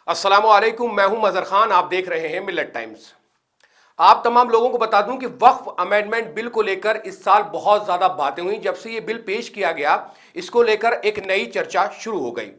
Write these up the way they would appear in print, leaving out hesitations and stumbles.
अस्सलामुअलैकुम, मैं हूं मजहर खान। आप देख रहे हैं मिल्लत टाइम्स। आप तमाम लोगों को बता दूं कि वक्फ अमेंडमेंट बिल को लेकर इस साल बहुत ज्यादा बातें हुई। जब से ये बिल पेश किया गया, इसको लेकर एक नई चर्चा शुरू हो गई।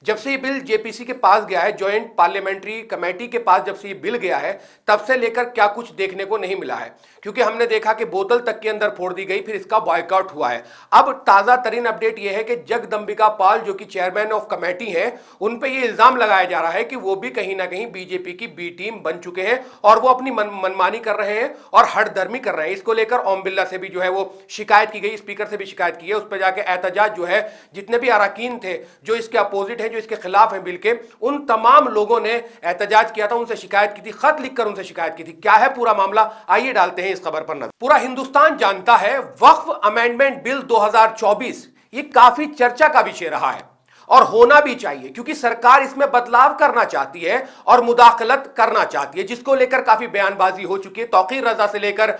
जब से ये बिल जेपीसी के पास गया है, ज्वाइंट पार्लियामेंट्री कमेटी के पास जब से ये बिल गया है, तब से लेकर क्या कुछ देखने को नहीं मिला है। क्योंकि हमने देखा कि बोतल तक के अंदर फोड़ दी गई, फिर इसका बॉयकॉट हुआ है। अब ताजा तरीन अपडेट यह है कि जगदंबिका पाल जो कि चेयरमैन ऑफ कमेटी हैं, उन पे ये इल्जाम लगाया जा रहा है कि वो भी कहीं ना कहीं बीजेपी की बी टीम बन चुके हैं और वो अपनी मनमानी कर रहे हैं और हठधर्मी कर रहे हैं। इसको लेकर ओम बिरला से भी जो है वो शिकायत की गई, स्पीकर से भी शिकायत की है। उस पर जाके एहतजाज जो है, जितने भी अरकान थे जो इसके अपोजिट है, जो इसके खिलाफ है बिल के, उन तमाम लोगों ने एहतजाज किया था, उनसे शिकायत की थी, खत लिखकर उनसे शिकायत की थी। क्या है पूरा मामला, आइए डालते हैं इस खबर पर नजर। पूरा हिंदुस्तान जानता है वक्फ अमेंडमेंट बिल 2024 ये काफी चर्चा का विषय रहा है और होना भी चाहिए, क्योंकि सरकार इसमें बदलाव करना चाहती है और मुदाखलत करना चाहती है, जिसको लेकर काफी बयानबाजी हो चुकी है। तौकीर रजा से लेकर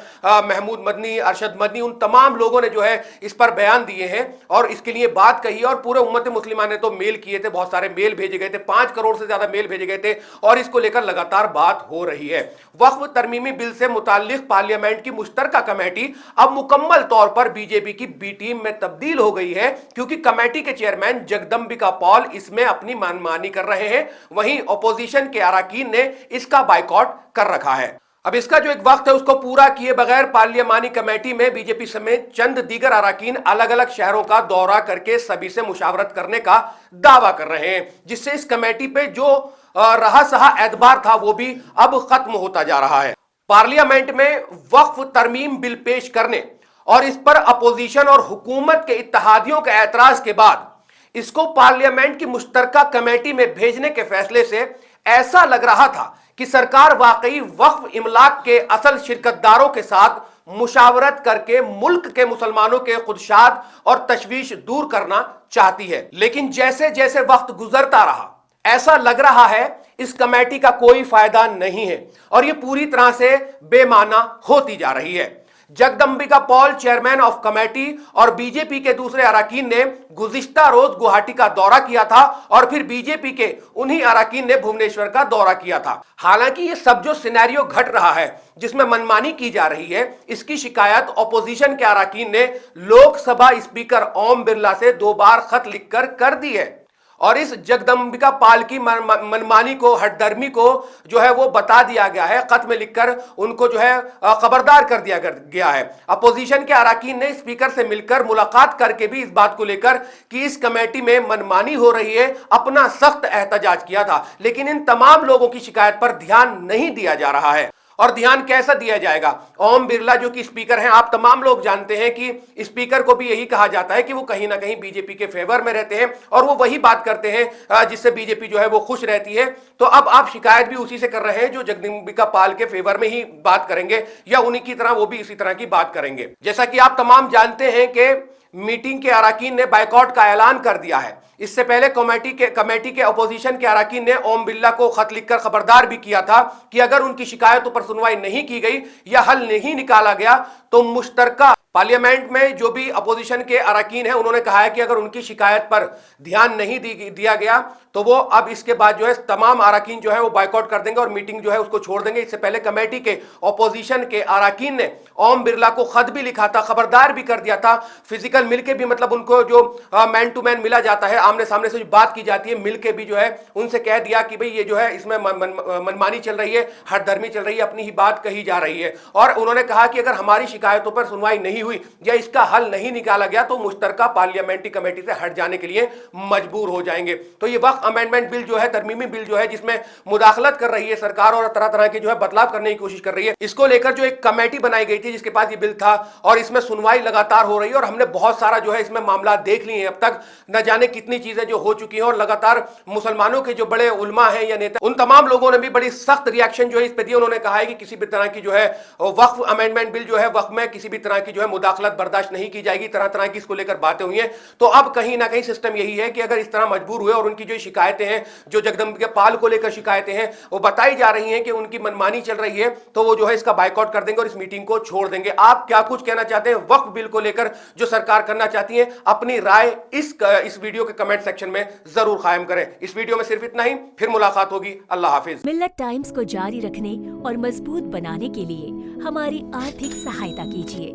महमूद मदनी, अरशद मदनी, उन तमाम लोगों ने जो है इस पर बयान दिए हैं और इसके लिए बात कही। और पूरे उम्मत मुस्लिमा ने तो मेल किए थे, बहुत सारे मेल भेजे गए थे, 5 करोड़ से ज्यादा मेल भेजे गए थे और इसको लेकर लगातार बात हो रही है। वक्फ तरमीमी बिल से मुताल्लिक पार्लियामेंट की मुश्तरका कमेटी अब मुकम्मल तौर पर बीजेपी की बी टीम में तब्दील हो गई है, क्योंकि कमेटी के चेयरमैन जगदंबिका पॉल इसमें अपनी मनमानी कर रहे हैं। वहीं अपोजिशन के अरकान ने इसका बायकॉट कर रखा है। अब इसका जो एक वक्त है उसको पूरा किए बगैर पार्लियामानी कमेटी में बीजेपी समेत चंद दीगर अरकान अलग अलग शहरों का दौरा करके सभी से मुशावरत करने का दावा कर रहे हैं, जिससे इस कमेटी पे जो रहा सहा एतबार था वो भी अब खत्म होता जा रहा है। पार्लियामेंट में वक्फ तरमीम बिल पेश करने और इस पर अपोजिशन और हुकूमत के इत्तेहादियों के एतराज के बाद इसको पार्लियामेंट की मुश्तरका कमेटी में भेजने के फैसले से ऐसा लग रहा था कि सरकार वाकई वक्फ इमलाक के असल शिरकतदारों के साथ मुशावरत करके मुल्क के मुसलमानों के खुदशात और तशवीश दूर करना चाहती है। लेकिन जैसे जैसे वक्त गुजरता रहा, ऐसा लग रहा है इस कमेटी का कोई फायदा नहीं है और यह पूरी तरह से बेमाना होती जा रही है। Jagdambika Paul chairman of committee और बीजेपी के दूसरे अरकान ने गुज़िश्ता रोज गुवाहाटी का दौरा किया था और फिर बीजेपी के उन्हीं अरकान ने भुवनेश्वर का दौरा किया था। हालांकि ये सब जो सिनेरियो घट रहा है जिसमें मनमानी की जा रही है, इसकी शिकायत अपोजिशन के अरकान ने लोकसभा स्पीकर ओम बिरला से 2 बार खत लिखकर कर दी है और इस जगदंबिका पाल की मनमानी को, हठधर्मी को जो है वो बता दिया गया है, खत में लिखकर उनको जो है खबरदार कर दिया गया है। अपोजिशन के अरकान ने स्पीकर से मिलकर मुलाकात करके भी इस बात को लेकर कि इस कमेटी में मनमानी हो रही है अपना सख्त एहतजाज किया था। लेकिन इन तमाम लोगों की शिकायत पर ध्यान नहीं दिया जा रहा है। और ध्यान कैसा दिया जाएगा? ओम बिरला जो कि स्पीकर हैं, आप तमाम लोग जानते हैं कि स्पीकर को भी यही कहा जाता है कि वो कहीं ना कहीं बीजेपी के फेवर में रहते हैं और वो वही बात करते हैं जिससे बीजेपी जो है वो खुश रहती है। तो अब आप शिकायत भी उसी से कर रहे हैं जो जगदंबिका पाल के फेवर में ही बात करेंगे या उन्हीं की तरह वो भी इसी तरह की बात करेंगे। जैसा कि आप तमाम जानते हैं कि मीटिंग के अरकान ने बायकॉट का ऐलान कर दिया है। इससे पहले कमेटी के अपोजिशन के अरकान ने ओम बिरला को खत लिखकर खबरदार भी किया था कि अगर उनकी शिकायतों पर सुनवाई नहीं की गई या हल नहीं निकाला गया तो मुश्तरका पार्लियामेंट में जो भी अपोजिशन के अरकान हैं, उन्होंने कहा है कि अगर उनकी शिकायत पर ध्यान नहीं दिया गया तो वो अब इसके बाद जो है तमाम अरकान जो है वो बायकॉट कर देंगे और मीटिंग जो है उसको छोड़ देंगे। इससे पहले कमेटी के अपोजिशन के अरकान ने ओम बिरला को खत भी लिखा था, खबरदार भी कर दिया था, फिजिकल मिलके भी, मतलब उनको जो मैन टू मैन मिला जाता है, आमने सामने से जो बात की जाती है, मिलके भी जो है उनसे कह दिया कि भाई ये जो है इसमें मनमानी चल रही है, हठधर्मी चल रही है, अपनी ही बात कही जा रही है। और उन्होंने कहा कि अगर हमारी शिकायतों पर सुनवाई नहीं हुई या इसका हल नहीं निकाला गया तो मुश्तरका पार्लियामेंट्री कमेटी से हट जाने के लिए मजबूर हो जाएंगे। तो ये वक्फ अमेंडमेंट बिल जो है, तरमीमी बिल जो है, जिसमें मुदाखलत कर रही है सरकार और तरह तरह के जो है बदलाव करने की कोशिश कर रही है, इसको लेकर जो एक कमेटी बनाई गई थी जिसके पास ये बिल था और इसमें सुनवाई लगातार हो रही है और हमने बहुत सारा जो है इसमें मामला देख लिए हैं। अब तक न जाने कितनी चीजें जो हो चुकी हैं और लगातार मुसलमानों के जो बड़े उलमा हैं या नेता, उन तमाम लोगों ने भी बड़ी सख्त रिएक्शन जो है इस पर दिया। उन्होंने कहा है कि किसी भी तरह की जो है वक्फ अमेंडमेंट बिल जो है, वक्फ में किसी भी तरह की जो है मुदाखलत बर्दाश्त नहीं की जाएगी। तरह तरह की इसको लेकर बातें हुई हैं। तो अब कहीं ना कहीं सिस्टम यही है कि अगर इस तरह मजबूर हुए और उनकी जो शिकायतें हैं, जो जगदम्बिका पाल को लेकर शिकायतें हैं, वो बताई जा रही हैं कि उनकी मनमानी चल रही है, तो वो जो है इसका बाइकआउट कर देंगे और इस मीटिंग को छोड़ देंगे। आप क्या कुछ कहना चाहते हैं वक्फ बिल को लेकर जो सरकार करना चाहती है? अपनी राय इस वीडियो के कमेंट सेक्शन में जरूर कायम करें। इस वीडियो में सिर्फ इतना ही, फिर मुलाकात होगी। अल्लाह हाफिज। मिल्लत टाइम्स को जारी रखने और मजबूत बनाने के लिए हमारी आर्थिक सहायता कीजिए।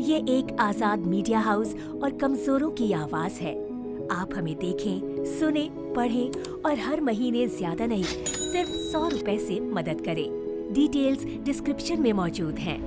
ये एक आजाद मीडिया हाउस और कमजोरों की आवाज है। आप हमें देखें, सुने, पढ़ें और हर महीने ज्यादा नहीं, सिर्फ 100 रुपए से मदद करें। डिटेल्स डिस्क्रिप्शन में मौजूद हैं।